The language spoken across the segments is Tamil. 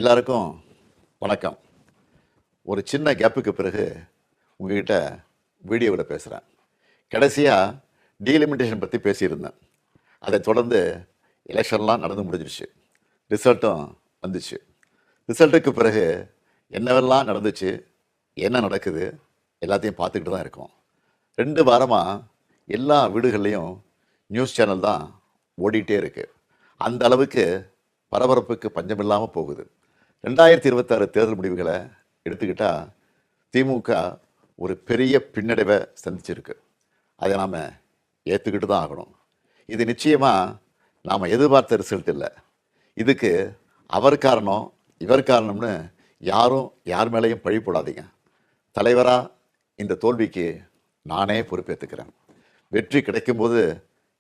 எல்லாருக்கும் வணக்கம். ஒரு சின்ன கேப்புக்கு பிறகு உங்ககிட்ட வீடியோவில் பேசுகிறேன். கடைசியாக டீலிமிட்டேஷன் பற்றி பேசியிருந்தேன். அதை தொடர்ந்து எலெக்ஷன்லாம் நடந்து முடிஞ்சிருச்சு. ரிசல்ட்டும் வந்துச்சு. ரிசல்ட்டுக்கு பிறகு என்னவெல்லாம் நடந்துச்சு, என்ன நடக்குது எல்லாத்தையும் பார்த்துக்கிட்டு தான் இருக்கோம். 2 வாரமாக எல்லா வீடுகள்லேயும் நியூஸ் சேனல் தான் ஓடிட்டே இருக்குது. அந்த அளவுக்கு பரபரப்புக்கு பஞ்சமில்லாமல் போகுது. 2026 தேர்தல் முடிவுகளை எடுத்துக்கிட்டால் திமுக ஒரு பெரிய பின்னடைவை சந்திச்சிருக்கு. அதை நாம் ஏற்றுக்கிட்டு தான் ஆகணும். இது நிச்சயமாக நாம் எதிர்பார்த்த ரிசல்ட் இல்லை. இதுக்கு அவர் காரணம் இவர் காரணம்னு யாரும் யார் மேலேயும் பழி போடாதீங்க. தலைவராக இந்த தோல்விக்கு நானே பொறுப்பேற்றுக்கிறேன். வெற்றி கிடைக்கும்போது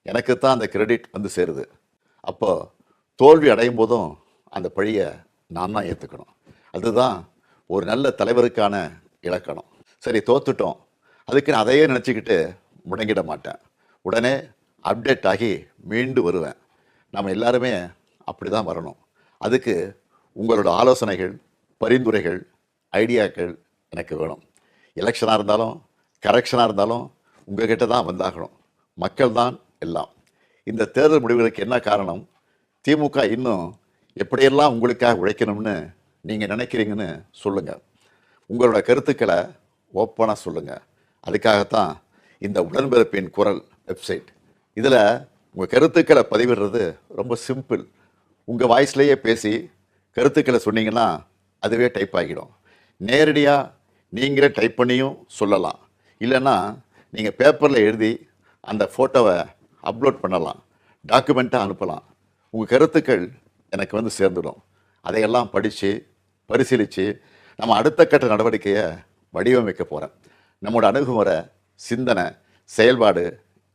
எனக்குத்தான் அந்த கிரெடிட் வந்து சேருது. அப்போ தோல்வி அடையும் போதும் அந்த பழியை நான் தான் ஏற்றுக்கணும். அதுதான் ஒரு நல்ல தலைவருக்கான இலக்கணம். சரி, தோத்துட்டோம், அதுக்கு நான் அதையே நினச்சிக்கிட்டு முடங்கிட மாட்டேன். உடனே அப்டேட் ஆகி மீண்டு வருவேன். நம்ம எல்லாருமே அப்படி தான் வரணும். அதுக்கு உங்களோட ஆலோசனைகள், பரிந்துரைகள், ஐடியாக்கள் எனக்கு வேணும். எலெக்ஷனாக இருந்தாலும் கரெக்ஷனாக இருந்தாலும் உங்ககிட்ட தான் வந்தாகணும். மக்கள் தான் எல்லாம். இந்த தேர்தல் முடிவுகளுக்கு என்ன காரணம்? திமுக இன்னும் எப்படியெல்லாம் உங்களுக்காக உழைக்கணும்னு நீங்கள் நினைக்கிறீங்கன்னு சொல்லுங்கள். உங்களோட கருத்துக்களை ஓப்பனாக சொல்லுங்கள். அதுக்காகத்தான் இந்த உடன்பிறப்பின் குரல் வெப்சைட். இதில் உங்கள் கருத்துக்களை பதிவிடுறது ரொம்ப சிம்பிள். உங்கள் வாய்ஸ்லேயே பேசி கருத்துக்களை சொன்னீங்கன்னா அதுவே டைப் ஆகிடும். நேரடியாக நீங்களே டைப் பண்ணியும் சொல்லலாம். இல்லைன்னா நீங்கள் பேப்பரில் எழுதி அந்த ஃபோட்டோவை அப்லோட் பண்ணலாம், டாக்குமெண்ட்டாக அனுப்பலாம். உங்கள் கருத்துக்கள் எனக்கு வந்து சேர்ந்துடும். அதையெல்லாம் படித்து பரிசீலித்து நம்ம அடுத்த கட்ட நடவடிக்கையை வடிவமைக்க போகிறேன். நம்மளோட அணுகுமுறை, சிந்தனை, செயல்பாடு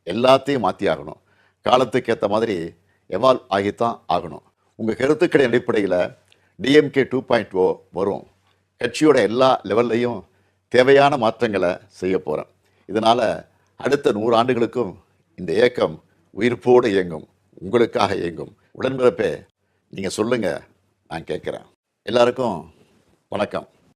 எல்லாத்தையும் மாற்றி ஆகணும். காலத்துக்கு ஏற்ற மாதிரி எவால்வ் ஆகித்தான் ஆகணும். உங்கள் கருத்துக்களின் அடிப்படையில் டிஎம்கே 2.0 வரும். கட்சியோட எல்லா லெவல்லையும் தேவையான மாற்றங்களை செய்ய போகிறேன். இதனால் அடுத்த 100 ஆண்டுகளுக்கும் இந்த இயக்கம் உயிர்ப்போடு இயங்கும், உங்களுக்காக இயங்கும். உடன்பிறப்பே, நீங்கள் சொல்லுங்கள், நான் கேட்குறேன். எல்லாருக்கும் வணக்கம்.